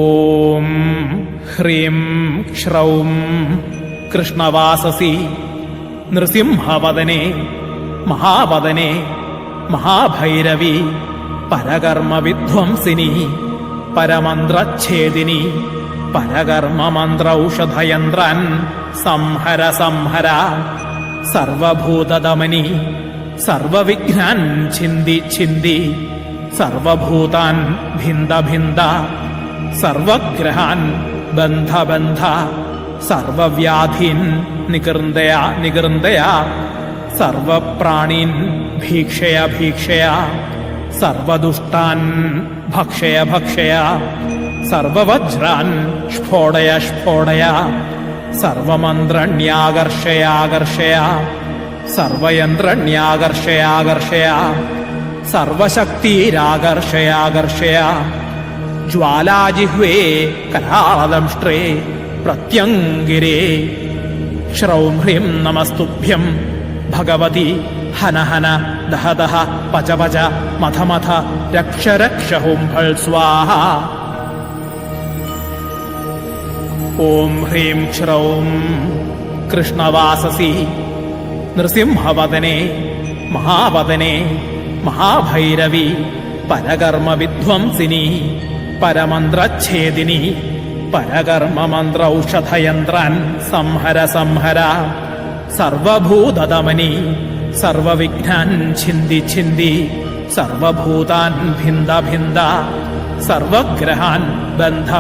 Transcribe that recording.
ഓം ഹ്രീം ക്ഷ്രൗം കൃഷ്ണവാസസി നൃസിംഹവദനേ മഹാവദനേ മഹാഭൈരവി പരകർമ്മവിധ്വംസിനി പരമന്ത്രച്ഛേദിനി പരകർമ്മമന്ത്രൌഷധയന്ത്രാൻ സംഹര സംഹര സർവഭൂതദമനി സർവവിഘ്നാൻ ഛിന്ദി ഛിന്ദി സർവഭൂതാൻ ഭിന്ദ ഭിന്ദ സർവഗ്രഹാൻ ബന്ധ ബന്ധ സർവവ്യാധീൻ നികൃന്ദയ നികൃന്ദയ സർവപ്രാണീൻ ഭീക്ഷയ ഭീക്ഷയ സർവദുഷ്ടാൻ ഭക്ഷയ ഭക്ഷയ സർവവജ്രാൻ സ്ഫോടയ സ്ഫോടയ സർവമന്ത്രണ്യാകർഷയാകർഷയ സർവയന്ത്രണ്യാകർഷയാകർഷയ സർവശക്തിരാകർഷയാകർഷയ ജ്വാലാജിഹ്വേ കരാളദംഷ്ട്രേ പ്രത്യംഗിരേ ശ്രൗം ഹ്രീം നമസ്തുഭ്യം ഭഗവതി ഹന ഹന ദഹ ദഹ പച പച മഥ മഥ രക്ഷ രക്ഷ ഹും ഫൾ സ്വാഹ. ഓം ഹ്രീം ശ്രൗം കൃഷ്ണവാസസി നൃസിംഹവദനേ മഹാവദനേ മഹാഭൈരവി പരകർമ്മവിധ്വംസിനി പരമന്ത്രച്ഛേദിനി പരകർമ്മമന്ത്രൌഷധയന്ത്രാൻ സംഹര സംഹര സർവഭൂതദമനി സർവവിഘ്നാൻ ഛിന്ദി ഛിന്ദി സർവഭൂതാൻ ഭിന്ദ ഭിന്ദ സർവഗ്രഹാൻ ബന്ധ